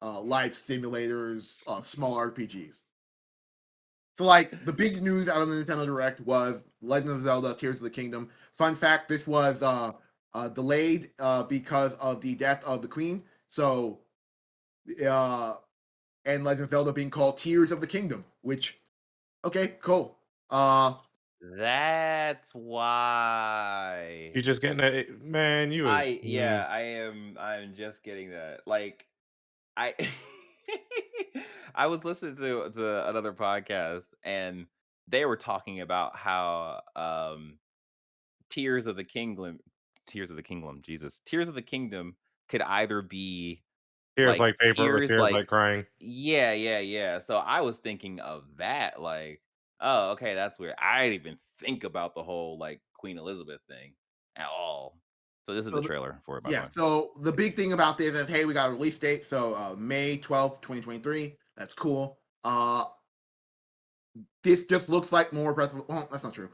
C: life simulators, small RPGs. So, like the big news out of the Nintendo Direct was Legend of Zelda: Tears of the Kingdom. Fun fact: this was delayed because of the death of the Queen. So, uh, and Legend of Zelda being called Tears of the Kingdom, which okay, cool.
A: That's why.
B: You just getting that, man. You was
A: Yeah, I'm just getting that. Like I I was listening to another podcast and they were talking about how Tears of the Kingdom Tears of the Kingdom, Jesus. Tears of the Kingdom could either be
B: tears
A: like
B: like paper or
A: tears
B: tears
A: like
B: like crying.
A: yeah, yeah, yeah. So I was thinking of that like, oh, okay, that's weird. I didn't even think about the whole like Queen Elizabeth thing at all. So this is the
C: So
A: trailer for it, by the
C: yeah,
A: way.
C: so the big thing about this is, hey, we got a release date, so May 12th, 2023. That's cool. This just looks like more Breath of the well, that's not true.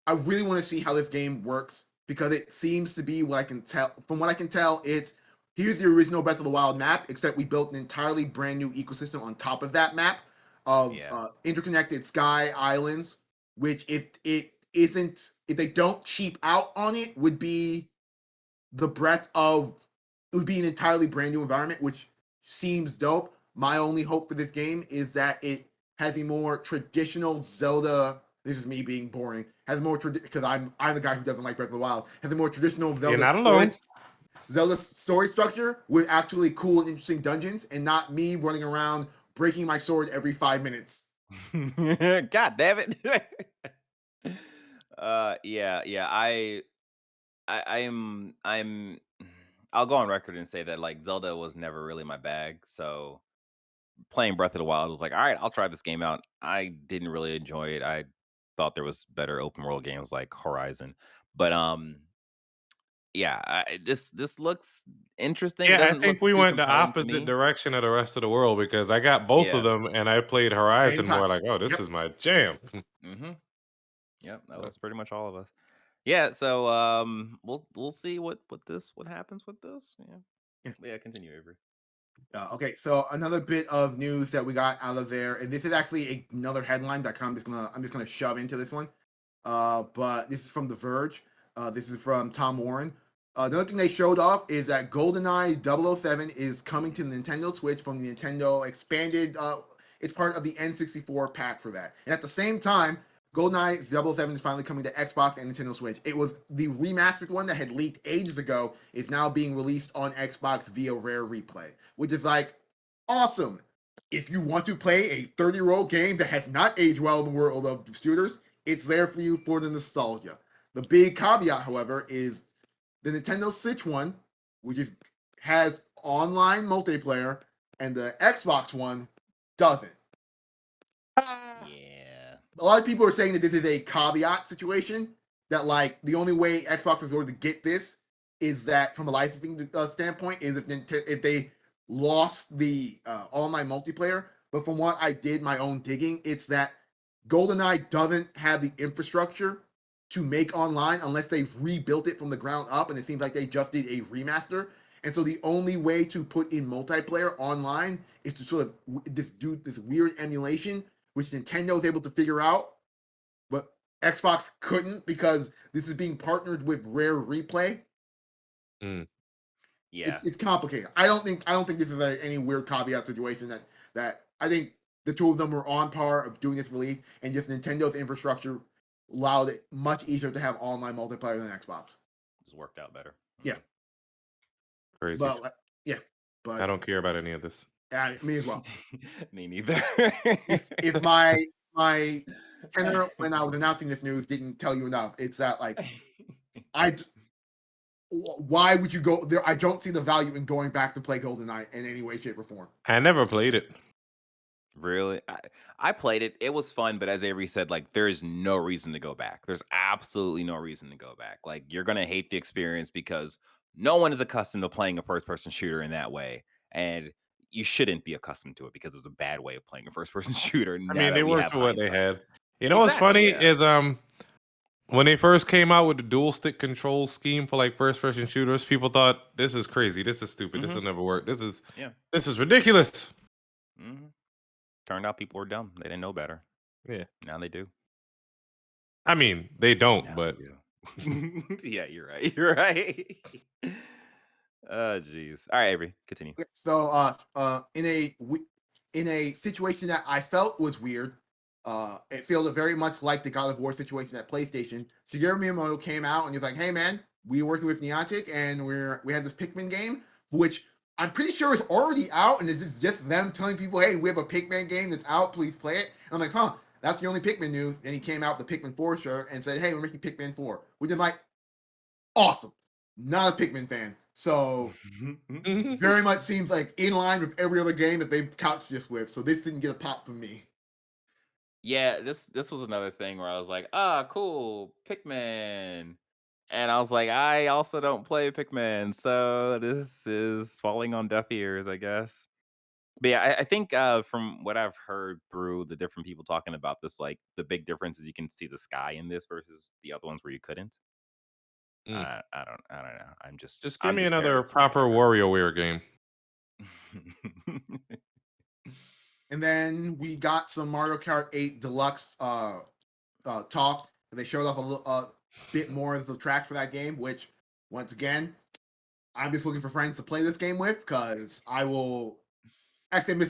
C: I really want to see how this game works because it seems to be what I can tell. From what I can tell, it's here's the original Breath of the Wild map, except we built an entirely brand new ecosystem on top of that map of
A: Yeah.
C: interconnected sky islands. Which, if it isn't, if they don't cheap out on it, would be the breadth of it would be an entirely brand new environment, which seems dope. My only hope for this game is that it has a more traditional Zelda. This is me being boring. Has more because I'm the guy who doesn't like Breath of the Wild. Has a more traditional
B: You're
C: Zelda
B: not
C: story,
B: alone.
C: structure with actually cool and interesting dungeons, and not me running around breaking my sword every 5 minutes.
A: God damn it. Yeah, yeah. I'm I'll go on record and say that like Zelda was never really my bag. So playing Breath of the Wild was like, all right, I'll try this game out. I didn't really enjoy it. I thought there was better open world games like Horizon. But yeah, this looks interesting. It
B: Yeah, I
A: doesn't look
B: think we
A: too
B: went the
A: compelling to
B: opposite
A: me.
B: direction of the rest of the world because I got both of
A: Yeah.
B: them and I played
C: Same
B: Horizon more
C: time.
B: like, oh, this
C: Yep.
B: is my jam.
A: Mm-hmm. Yep, that
B: But
A: was pretty much all of us. Yeah, so we'll see what happens with this. Yeah.
C: Yeah.
A: But yeah, continue, Avery.
C: Okay, so another bit of news that we got out of there, and this is actually another headline that I'm just gonna shove into this one. But this is from The Verge. This is from Tom Warren. The other thing they showed off is that GoldenEye 007 is coming to the Nintendo Switch from the Nintendo expanded. It's part of the N64 pack for that. And at the same time, GoldenEye 007 is finally coming to Xbox and Nintendo Switch. It was the remastered one that had leaked ages ago, is now being released on Xbox via Rare Replay, which is like awesome. If you want to play a 30-year-old game that has not aged well in the world of shooters, it's there for you for the nostalgia. The big caveat, however, is the Nintendo Switch one, which has online multiplayer, and the Xbox one doesn't.
A: Yeah.
C: A lot of people are saying that this is a caveat situation, that like the only way Xbox is going to get this is that from a licensing standpoint is if they lost the online multiplayer. But from what I did my own digging, it's that GoldenEye doesn't have the infrastructure to make online unless they've rebuilt it from the ground up, and it seems like they just did a remaster. And so the only way to put in multiplayer online is to sort of do this weird emulation, which Nintendo is able to figure out, but Xbox couldn't because this is being partnered with Rare Replay.
B: mm.
A: Yeah.
C: It's complicated. I don't think this is any weird caveat situation that I think the two of them were on par of doing this release, and just Nintendo's infrastructure allowed it much easier to have online multiplayer than Xbox.
A: It's worked out better.
C: Yeah,
B: Crazy.
C: but yeah,
B: I
C: but
B: don't care about any of this.
C: me as well.
A: Me neither.
C: If my tenor when I was announcing this news didn't tell you enough, it's that like why would you go there? I don't see the value in going back to play GoldenEye in any way, shape, or form.
B: I never played it.
A: Really? I played it. It was fun, but as Avery said, like there's no reason to go back. There's absolutely no reason to go back. Like you're gonna hate the experience because no one is accustomed to playing a first-person shooter in that way, and you shouldn't be accustomed to it because it was a bad way of playing a first-person shooter.
B: I
A: Now
B: mean, they
A: that we
B: worked
A: have
B: with what they
A: hindsight,
B: had. You know what's
A: exactly.
B: funny
A: Yeah.
B: is when they first came out with the dual stick control scheme for like first person shooters, people thought this is crazy, this is stupid, this will never work, this is ridiculous.
A: Mm-hmm. Turned out people were dumb. They didn't know better.
B: Yeah.
A: Now they do.
B: I mean, they don't,
A: Now
B: but
A: they do. Yeah, you're right. You're right. Oh, jeez. All right, Avery, continue.
C: So, in a situation that I felt was weird, it felt very much like the God of War situation at PlayStation. Shigeru Miyamoto came out and he's like, "Hey, man, we're working with Niantic, and we have this Pikmin game, which I'm pretty sure is already out, and it's just them telling people, hey, we have a Pikmin game that's out, please play it." And I'm like, huh, that's the only Pikmin news. And he came out with the Pikmin 4 shirt and said, hey, we're making Pikmin 4, which is like awesome. Not a Pikmin fan. So very much seems like in line with every other game that they've couched this with. So this didn't get a pop from me.
A: Yeah, this was another thing where I was like, ah, cool, Pikmin. And I was like, I also don't play Pikmin, so this is falling on deaf ears, I guess. But yeah, I think from what I've heard through the different people talking about this, like the big difference is you can see the sky in this versus the other ones where you couldn't.
B: Mm.
A: I don't know.
B: Just give
A: I'm
B: me
A: just
B: another
A: parroting
B: proper WarioWare game.
C: And then we got some Mario Kart 8 Deluxe talk. And they showed off a little bit more of the track for that game, which, once again, I'm just looking for friends to play this game with, because I will... Actually,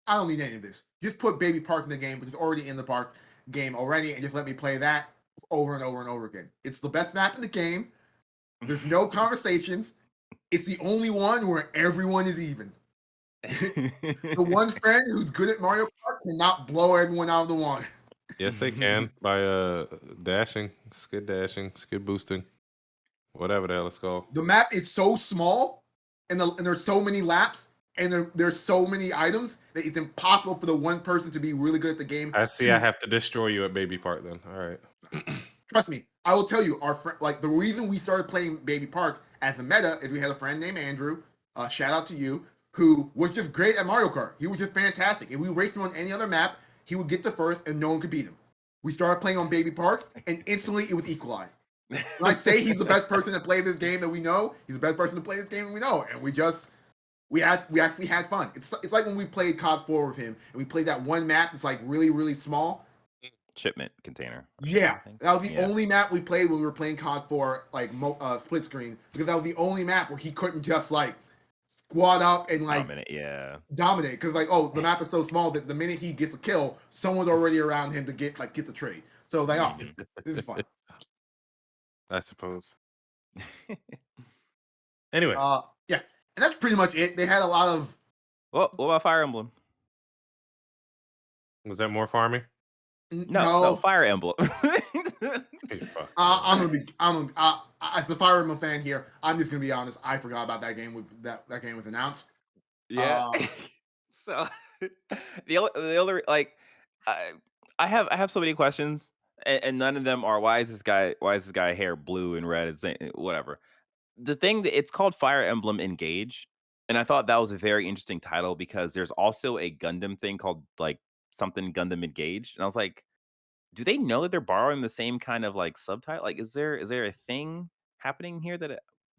C: I don't need any of this. Just put Baby Park in the game, which is already in the park game already, and just let me play that over and over and over again. It's the best map in the game. There's no conversations. It's the only one where everyone is even. The one friend who's good at Mario Kart cannot blow everyone out of the water.
B: Yes, they can by dashing, skid boosting, whatever the hell it's called.
C: The map is so small, and there's so many laps, and there's so many items that it's impossible for the one person to be really good at the game.
B: I see. I have to destroy you at Baby Park then. All right.
C: Trust me, I will tell you, the reason we started playing Baby Park as a meta is we had a friend named Andrew, shout out to you, who was just great at Mario Kart. He was just fantastic. If we raced him on any other map, he would get to first and no one could beat him. We started playing on Baby Park and instantly it was equalized. When I say he's the best person to play this game that we know, he's the best person to play this game that we know, and we actually had fun. It's like when we played COD 4 with him and we played that one map that's like really, really small.
A: Shipment container.
C: Yeah, that was the only map we played when we were playing COD 4 like split screen, because that was the only map where he couldn't just like squad up and like dominate, because like, oh, the map is so small that the minute he gets a kill, someone's already around him to get the trade. So like, oh, this is fun.
B: I suppose. Anyway,
C: yeah, and that's pretty much it. They had a lot of.
A: What about Fire Emblem?
B: Was that more farming?
C: No,
A: Fire Emblem.
C: I'm as a Fire Emblem fan here, I'm just gonna be honest. I forgot about that game. That game was announced.
A: Yeah. So the other like, I have so many questions, and none of them are why is this guy hair blue and red and whatever. The thing that it's called Fire Emblem Engage, and I thought that was a very interesting title because there's also a Gundam thing called like something Gundam Engage, and I was like, do they know that they're borrowing the same kind of like subtitle? Like, is there a thing happening here that I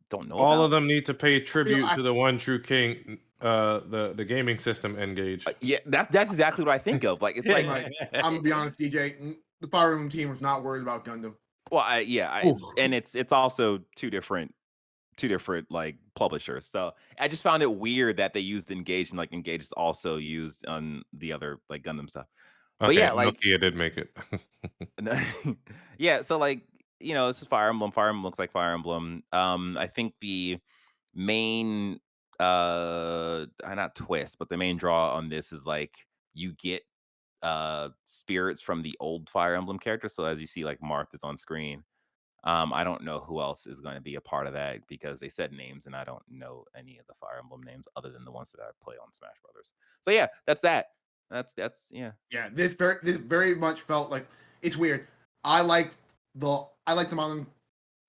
A: don't know
B: all
A: about?
B: of them need to pay tribute to the one true king, the gaming system Engage.
A: Yeah, that's exactly what I think of. Like, it's like
C: I'm gonna be honest, DJ. The Fire Emblem team was not worried about Gundam.
A: Well, and it's also two different like publishers. So I just found it weird that they used Engage, and like Engage is also used on the other like Gundam stuff. But
B: Okay,
A: yeah, like
B: Nokia did make it.
A: yeah, so like, this is Fire Emblem. Fire Emblem looks like Fire Emblem. I think the main not twist, but the main draw on this is like you get spirits from the old Fire Emblem characters. So as you see, like Marth is on screen. I don't know who else is going to be a part of that because they said names and I don't know any of the Fire Emblem names other than the ones that I play on Smash Brothers. So yeah, that's that. That's yeah.
C: Yeah, this very much felt like it's weird. I like the modern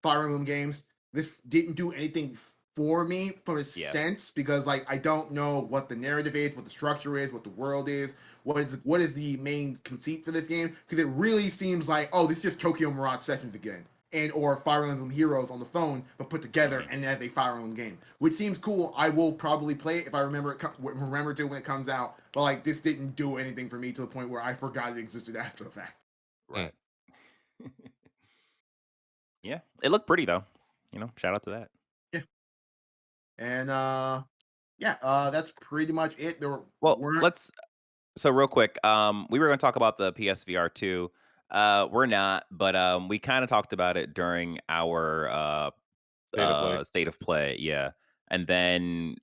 C: Fire Emblem games. This didn't do anything for me from a sense, because like I don't know what the narrative is, what the structure is, what the world is, what is the main conceit for this game, because it really seems like, oh, this is just Tokyo Mirage Sessions again, and or Fire Emblem Heroes on the phone but put together and as a Fire Emblem game, which seems cool. I will probably play it if I remember to when it comes out, but like this didn't do anything for me to the point where I forgot it existed after the fact.
A: Right. Yeah, it looked pretty though. Shout out to that.
C: Yeah. And that's pretty much it.
A: So real quick, we were going to talk about the PSVR 2. We're not, but we kind of talked about it during our state of play. Yeah, and then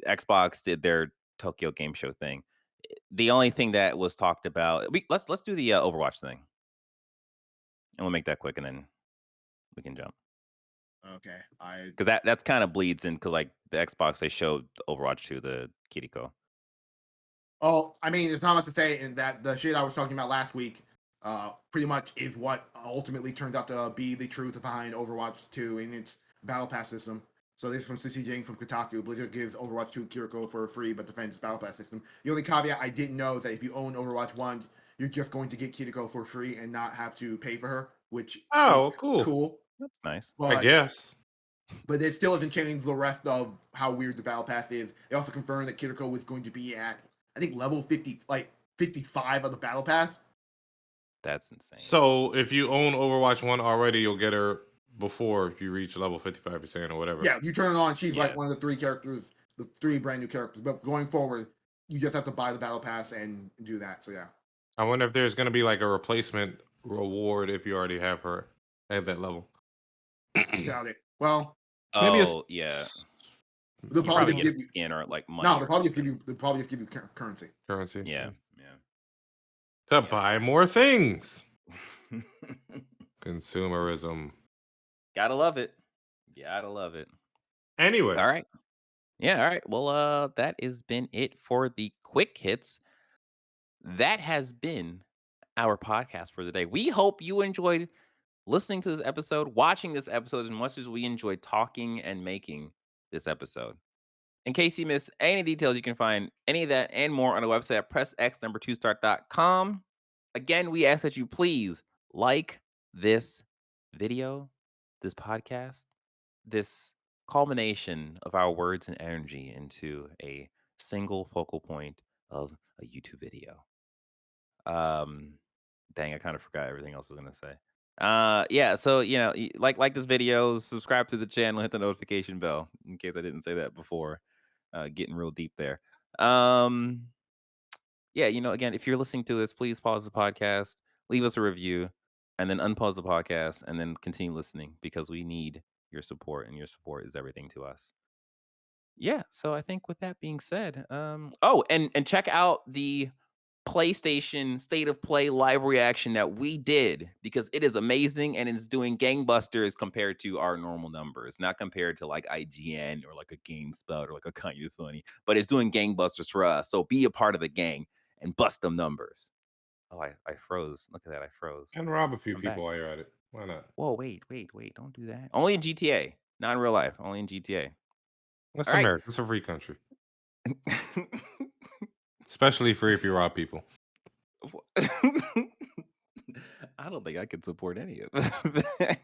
A: Xbox did their Tokyo Game Show thing. The only thing that was talked about, let's do the Overwatch thing, and we'll make that quick, and then we can jump.
C: Okay,
A: because that's kind of bleeds in, because like the Xbox, they showed Overwatch 2, the Kiriko.
C: Oh, I mean, it's not much to say in that the shit I was talking about last week pretty much is what ultimately turns out to be the truth behind Overwatch 2 and its Battle Pass system. So this is from Sissy Jane from Kotaku. Blizzard gives Overwatch 2 Kiriko for free, but defends its Battle Pass system. The only caveat I didn't know is that if you own Overwatch 1, you're just going to get Kiriko for free and not have to pay for her, which is cool.
A: That's nice.
C: But,
B: I guess.
C: But it still doesn't change the rest of how weird the Battle Pass is. They also confirmed that Kiriko was going to be at, I think, level 50, like 55 of the Battle Pass.
A: That's insane.
B: So if you own Overwatch 1 already, you'll get her before you reach level 55% or whatever.
C: Yeah, you turn it on, she's like one of the 3 characters, the 3 brand new characters. But going forward, you just have to buy the Battle Pass and do that. So yeah.
B: I wonder if there's going to be like a replacement reward if you already have her at that level.
C: Doubt it. Well,
B: maybe
C: they'll probably give you
A: skin or like money.
C: No, they'll probably just give you currency.
B: Currency.
A: Yeah.
B: To buy more things. Consumerism.
A: Gotta love it. Gotta love it.
B: Anyway.
A: All right. Yeah, all right. Well, that has been it for the quick hits. That has been our podcast for the day. We hope you enjoyed listening to this episode, watching this episode as much as we enjoy talking and making this episode. In case you missed any details, you can find any of that and more on our website at pressx2start.com. Again, we ask that you please like this video, this podcast, this culmination of our words and energy into a single focal point of a YouTube video. Dang, I kind of forgot everything else I was gonna say. Yeah, so like this video, subscribe to the channel, hit the notification bell in case I didn't say that before. Getting real deep there. Um, yeah, again, if you're listening to this, please pause the podcast, leave us a review, and then unpause the podcast, and then continue listening because we need your support, and your support is everything to us. Yeah, so I think with that being said, oh, and check out the PlayStation State of Play live reaction that we did because it is amazing and it's doing gangbusters compared to our normal numbers, not compared to like IGN or like a GameSpot or like a Kind of Funny, but it's doing gangbusters for us. So be a part of the gang and bust them numbers. Oh, I froze. Look at that, I froze.
B: And rob a few
A: I'm back.
B: people while you're at it. Why not?
A: Whoa, wait, don't do that. Only in GTA, not in real life. Only in GTA.
B: That's
A: All right.
B: America. It's a free country. Especially free if you rob people.
A: I don't think I could support any of that.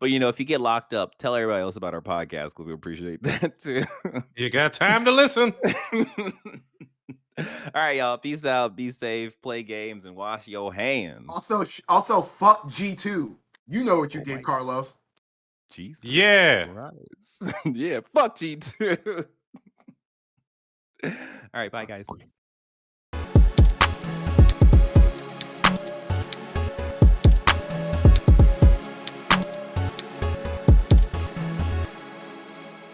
A: But if you get locked up, tell everybody else about our podcast because we appreciate that too.
B: You got time to listen.
A: All right, y'all. Peace out. Be safe. Play games and wash your hands.
C: Also, fuck G2. You know what you did, Carlos.
A: Jesus.
B: Yeah.
A: Christ. Yeah. Fuck G2. All right. Bye, guys.